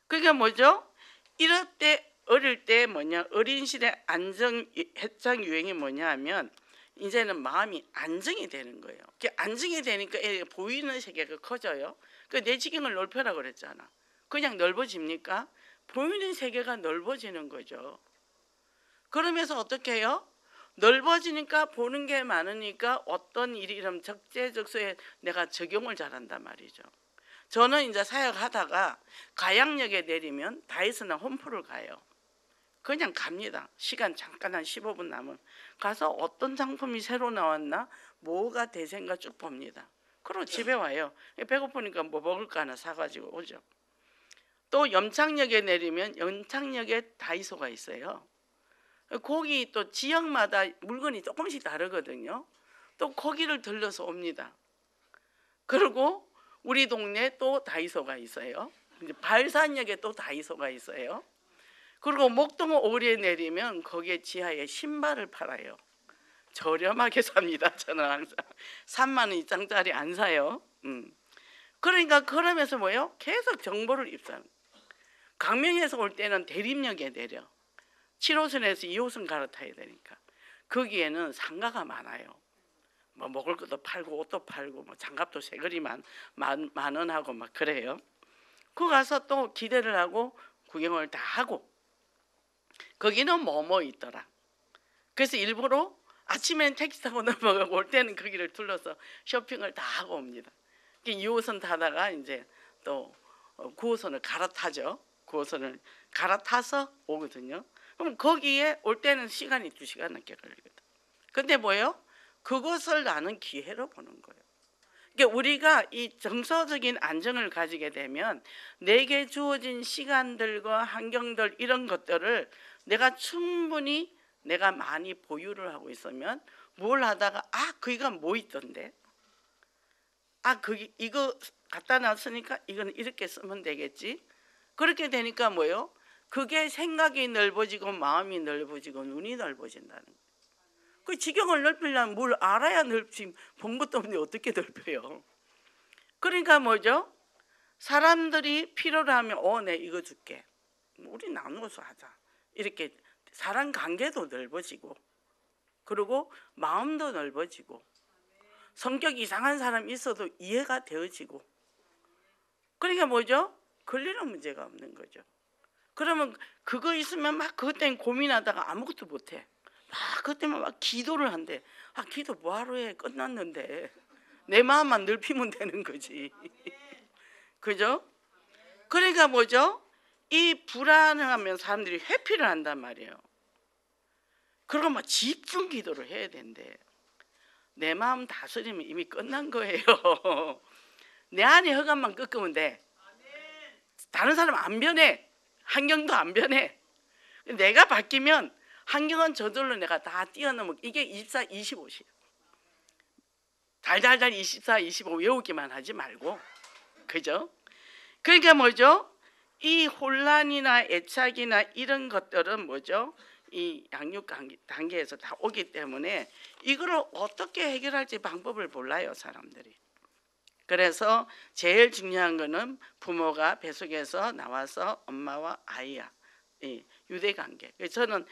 [SPEAKER 1] 그게 뭐죠? 이럴 때, 어릴 때 뭐냐, 어린 시대 해장 유행이 뭐냐 하면 이제는 마음이 안정이 되는 거예요. 안정이 되니까 보이는 세계가 커져요. 그 내지경을 넓혀라 그랬잖아. 그냥 넓어집니까? 보이는 세계가 넓어지는 거죠. 그러면서 어떻게 해요? 넓어지니까 보는 게 많으니까 어떤 일이 이러면 적재적소에 내가 적용을 잘한단 말이죠. 저는 이제 사역하다가 가양역에 내리면 다이슨이나 홈프를 가요. 그냥 갑니다. 시간 잠깐 한 15분 남으면 가서 어떤 상품이 새로 나왔나, 뭐가 대세인가 쭉 봅니다. 그리고 집에 와요. 배고프니까 뭐 먹을까 하나 사가지고 오죠. 또 염창역에 내리면 염창역에 다이소가 있어요. 거기 또 지역마다 물건이 조금씩 다르거든요. 또 거기를 들러서 옵니다. 그리고 우리 동네에 또 다이소가 있어요. 발산역에 또 다이소가 있어요. 그리고 목동 오리에 내리면 거기에 지하에 신발을 팔아요. 저렴하게 삽니다. 저는 항상 3만 원 이상짜리 안 사요. 그러니까 그러면서 뭐예요? 계속 정보를 입수하는. 강명에서 올 때는 대림역에 내려 7호선에서 2호선 갈아타야 되니까 거기에는 상가가 많아요. 뭐 먹을 것도 팔고 옷도 팔고 뭐 장갑도 새거리만 만 원하고 막 그래요. 그 가서 또 기대를 하고 구경을 다 하고 거기는 뭐뭐 있더라. 그래서 일부러 아침엔 택시 타고 넘어가고 올 때는 거기를 둘러서 쇼핑을 다 하고 옵니다. 2호선 타다가 이제 또 9호선을 갈아타죠. 9호선을 갈아타서 오거든요. 그럼 거기에 올 때는 시간이 2시간 넘게 걸리거든. 근데 뭐예요? 그것을 나는 기회로 보는 거예요. 그러니까 우리가 이 정서적인 안정을 가지게 되면 내게 주어진 시간들과 환경들 이런 것들을 내가 충분히 내가 많이 보유를 하고 있으면 뭘 하다가 거기가 뭐 있던데 거기 이거 갖다 놨으니까 이건 이렇게 쓰면 되겠지. 그렇게 되니까 뭐예요? 그게 생각이 넓어지고 마음이 넓어지고 눈이 넓어진다는 거예요. 그 지경을 넓히려면 뭘 알아야 넓지 본 것도 없는데 어떻게 넓혀요? 그러니까 뭐죠? 사람들이 필요로 하면 내 이거 줄게. 우리 나누어서 하자. 이렇게 사람 관계도 넓어지고 그리고 마음도 넓어지고 성격 이상한 사람 있어도 이해가 되어지고 그러니까 뭐죠? 걸리는 문제가 없는 거죠. 그러면 그거 있으면 막 그것 때문에 고민하다가 아무것도 못해. 막 그것 때문에 막 기도를 한대. 기도 뭐하러 해? 끝났는데. 내 마음만 넓히면 되는 거지. 그죠? 그러니까 뭐죠? 이 불안하면 사람들이 회피를 한단 말이에요. 그리고 막 집중 기도를 해야 된대. 내 마음 다스리면 이미 끝난 거예요. 내 안에 흑암만 꺾으면 돼. 다른 사람 안 변해. 환경도 안 변해. 내가 바뀌면 환경은 저절로 내가 다 뛰어넘어. 이게 24, 25시. 달달달 24, 25 외우기만 하지 말고. 그죠? 그러니까 뭐죠? 이 혼란이나 애착이나 이런 것들은 뭐죠? 이 양육 단계에서 다 오기 때문에 이거를 어떻게 해결할지 방법을 몰라요, 사람들이. 그래서 제일 중요한 거는 부모가 뱃속에서 나와서 엄마와 아이야 유대관계. 저는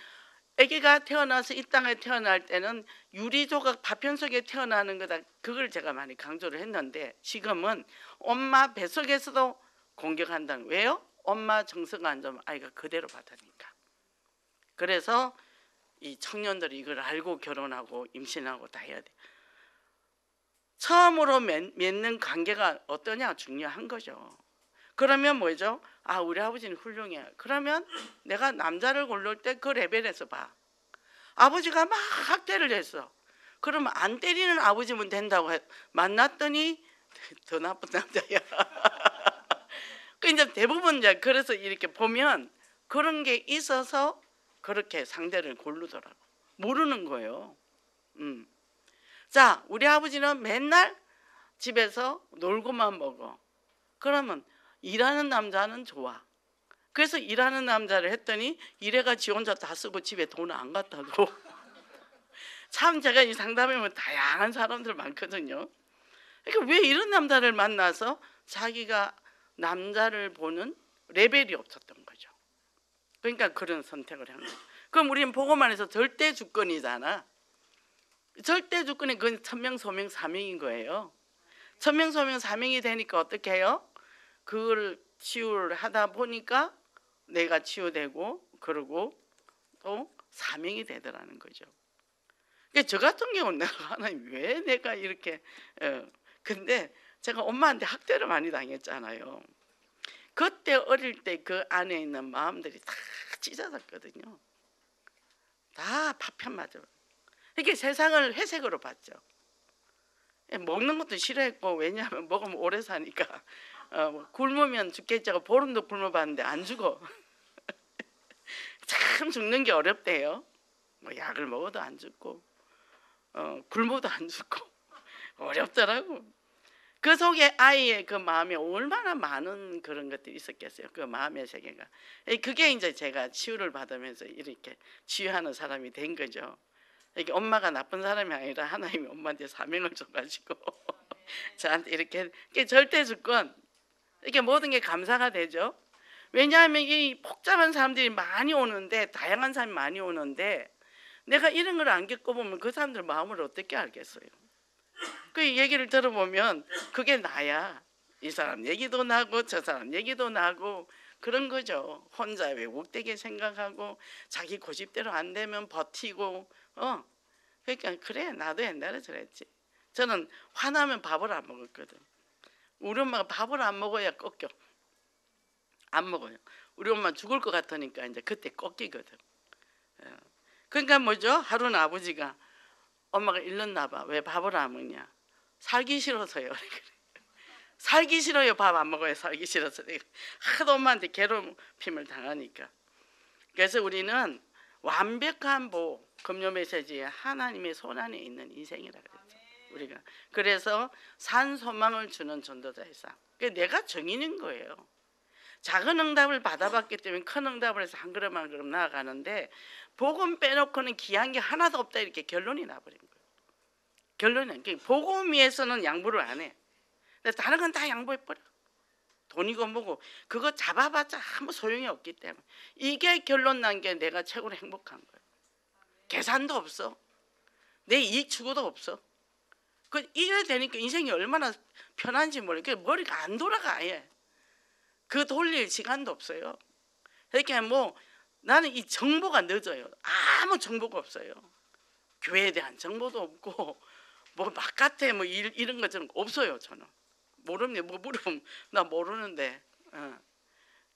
[SPEAKER 1] 아기가 태어나서 이 땅에 태어날 때는 유리조각 파편 속에 태어나는 거다. 그걸 제가 많이 강조를 했는데 지금은 엄마 뱃속에서도 공격한다는 거예요. 왜요? 엄마 정서가 안 좋으면 아이가 그대로 받으니까. 그래서 이 청년들이 이걸 알고 결혼하고 임신하고 다 해야 돼. 처음으로 맺는 관계가 어떠냐 중요한 거죠. 그러면 뭐죠? 우리 아버지는 훌륭해. 그러면 내가 남자를 고를 때 그 레벨에서 봐. 아버지가 막 학대를 했어. 그러면 안 때리는 아버지면 된다고 만났더니 더 나쁜 남자야. 이제 대부분 이제 그래서 이렇게 보면 그런 게 있어서 그렇게 상대를 고르더라고. 모르는 거예요. 자, 우리 아버지는 맨날 집에서 놀고만 먹어. 그러면 일하는 남자는 좋아. 그래서 일하는 남자를 했더니 일해가 지 혼자 다 쓰고 집에 돈 안 갖다 줘. 참 제가 이 상담해보면 다양한 사람들 많거든요. 그러니까 왜 이런 남자를 만나서 자기가 남자를 보는 레벨이 없었던 거죠. 그러니까 그런 선택을 한 거죠. 그럼 우리는 보고만 해서 절대 주권이잖아. 절대 주권이 그건 천명소명 사명인 거예요. 천명소명 사명이 되니까 어떻게 해요? 그걸 치유를 하다 보니까 내가 치유되고 그러고 또 사명이 되더라는 거죠. 그러니까 저 같은 경우는 내가 하나님 왜 내가 이렇게 근데 제가 엄마한테 학대를 많이 당했잖아요. 그때 어릴 때 그 안에 있는 마음들이 다 찢어졌거든요. 다 파편 맞아. 이렇게 세상을 회색으로 봤죠. 먹는 것도 싫어했고 왜냐하면 먹으면 오래 사니까 굶으면 죽겠지 하고 보름도 굶어봤는데 안 죽어. 참 죽는 게 어렵대요. 뭐 약을 먹어도 안 죽고 굶어도 안 죽고 어렵더라고. 그 속에 아이의 그 마음에 얼마나 많은 그런 것들이 있었겠어요. 그 마음의 세계가. 그게 이제 제가 치유를 받으면서 이렇게 치유하는 사람이 된 거죠. 이게 엄마가 나쁜 사람이 아니라 하나님이 엄마한테 사명을 줘가지고 저한테 이렇게 절대 주권, 이렇게 모든 게 감사가 되죠. 왜냐하면 이 복잡한 사람들이 많이 오는데, 다양한 사람이 많이 오는데 내가 이런 걸 안 겪어보면 그 사람들 마음을 어떻게 알겠어요. 그 얘기를 들어보면 그게 나야. 이 사람 얘기도 나고 저 사람 얘기도 나고 그런 거죠. 혼자 왜곡되게 생각하고 자기 고집대로 안 되면 버티고 그러니까 그래, 나도 옛날에 저랬지. 저는 화나면 밥을 안 먹었거든. 우리 엄마가 밥을 안 먹어야 꺾여. 안 먹어요. 우리 엄마 죽을 것 같으니까 이제 그때 꺾이거든. 그러니까 뭐죠? 하루는 아버지가 엄마가 일렀나 봐. 왜 밥을 안 먹냐? 살기 싫어서요. 살기 싫어요. 밥 안 먹어요. 살기 싫어서. 하도 엄마한테 괴롭힘을 당하니까. 그래서 우리는 완벽한 금요 메시지에 하나님의 손안에 있는 인생이라 그랬죠. 우리가 그래서 산 소망을 주는 전도자의 삶. 내가 정인인 거예요. 작은 응답을 받아봤기 때문에 큰 응답을 해서 한 걸음 한 걸음 나아가는데, 복음 빼놓고는 귀한 게 하나도 없다, 이렇게 결론이 나버린 거예요. 결론은 복음 위해서는 양보를 안 해. 근데 다른 건 다 양보해버려. 돈이고 뭐고 그거 잡아봤자 아무 소용이 없기 때문에. 이게 결론 난 게 내가 최고로 행복한 거예요. 계산도 없어. 내 이익 추구도 없어. 이래 되니까 인생이 얼마나 편한지 모르겠어요. 머리가 안 돌아가 아예. 그 돌릴 시간도 없어요. 그러니까 나는 이 정보가 늦어요. 아무 정보가 없어요. 교회에 대한 정보도 없고 바깥에 이런 것처럼 없어요. 저는 모릅니다. 물으면 나 모르는데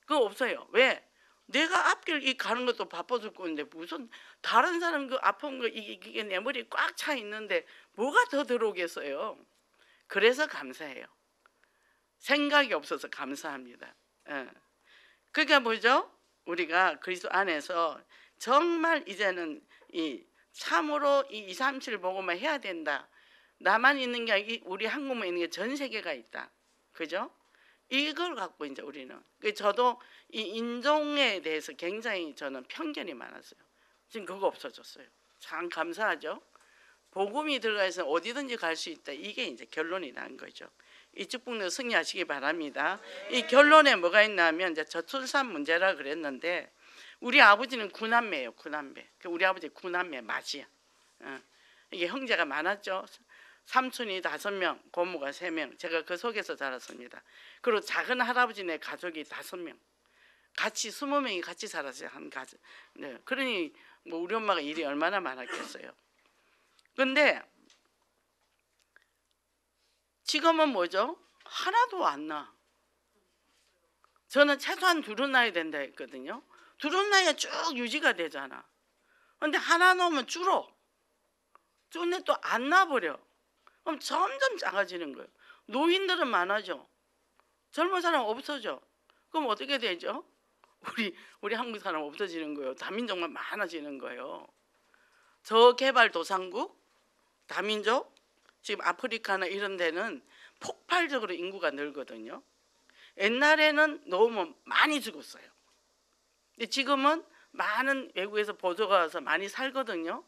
[SPEAKER 1] 그거 없어요. 왜? 내가 앞길 가는 것도 바빠 죽고 있는데 무슨 다른 사람 그 아픈 거 이게 내 머리에 꽉 차 있는데 뭐가 더 들어오겠어요. 그래서 감사해요. 생각이 없어서 감사합니다. 그러니까 뭐죠? 우리가 그리스도 안에서 정말 이제는 참으로 이 237 보고만 해야 된다. 나만 있는 게 아니고 우리 한국만 있는 게 전 세계가 있다. 그죠? 이걸 갖고 이제 우리는. 저도 이 인종에 대해서 굉장히 저는 편견이 많았어요. 지금 그거 없어졌어요. 참 감사하죠. 복음이 들어가서 어디든지 갈 수 있다. 이게 이제 결론이 난 거죠. 이쪽 분들 승리하시기 바랍니다. 이 결론에 뭐가 있냐면 이제 저출산 문제라 그랬는데, 우리 아버지는 9남매예요. 9남매. 우리 아버지 9남매 맞이야. 이게 형제가 많았죠. 삼촌이 5명, 고모가 3명. 제가 그 속에서 자랐습니다. 그리고 작은 할아버지네 가족이 5명. 같이 20명이 같이 살았어요. 한 가족. 네. 그러니 우리 엄마가 일이 얼마나 많았겠어요. 근데 지금은 뭐죠? 하나도 안 나. 저는 최소한 2은 나야 된다 했거든요. 2은 나야 쭉 유지가 되잖아. 근데 하나 넣으면 줄어. 근데 또 안 나버려. 그럼 점점 작아지는 거예요. 노인들은 많아져. 젊은 사람 없어져. 그럼 어떻게 되죠? 우리 한국 사람 없어지는 거예요. 다민족만 많아지는 거예요. 저개발도상국, 다민족, 지금 아프리카나 이런 데는 폭발적으로 인구가 늘거든요. 옛날에는 너무 많이 죽었어요. 근데 지금은 많은 외국에서 보조가 와서 많이 살거든요.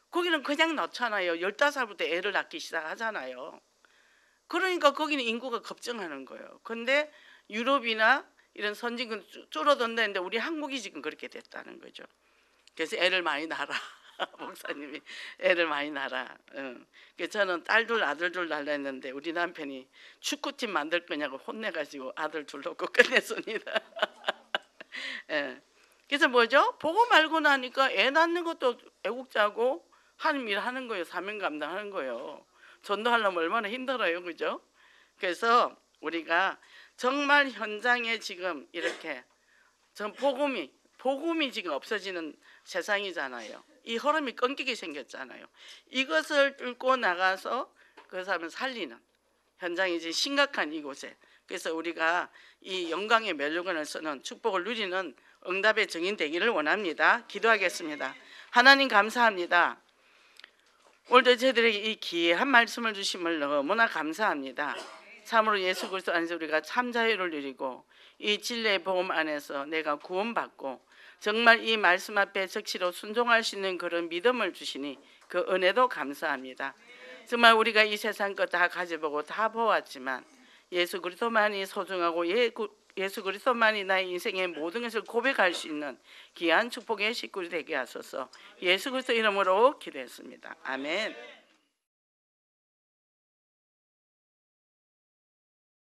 [SPEAKER 1] 거기는 그냥 넣잖아요. 15살부터 애를 낳기 시작하잖아요. 그러니까 거기는 인구가 급증하는 거예요. 근데 유럽이나 이런 선진국은 줄어든다는데 우리 한국이 지금 그렇게 됐다는 거죠. 그래서 애를 많이 낳아라. 목사님이 애를 많이 낳아라. 그래서 저는 딸 둘 아들 둘 낳으려 했는데 우리 남편이 축구팀 만들 거냐고 혼내가지고 아들 둘 놓고 끝냈습니다. 그래서 뭐죠? 보고 말고 나니까 애 낳는 것도 애국자고 하나님 일 하는 거예요. 사명 감당하는 거예요. 전도하려면 얼마나 힘들어요. 그죠? 그래서 우리가 정말 현장에 지금 이렇게 복음이 지금 없어지는 세상이잖아요. 이 흐름이 끊기게 생겼잖아요. 이것을 뚫고 나가서 그 사람을 살리는 현장이 이제 심각한 이곳에, 그래서 우리가 이 영광의 멸류관을 쓰는 축복을 누리는 응답의 증인 되기를 원합니다. 기도하겠습니다. 하나님 감사합니다. 오늘도 저희들에게 이 귀한 말씀을 주심을 너무나 감사합니다. 참으로 예수 그리스도 안에서 우리가 참 자유를 누리고 이 진리의 복음 안에서 내가 구원받고 정말 이 말씀 앞에 적시로 순종할 수 있는 그런 믿음을 주시니 그 은혜도 감사합니다. 정말 우리가 이 세상 거 다 가져보고 다 보았지만 예수 그리스도만이 소중하고 예수 그리스도만이 나의 인생의 모든 것을 고백할 수 있는 귀한 축복의 식구이 되게 하소서. 예수 그리스도 이름으로 기도했습니다. 아멘.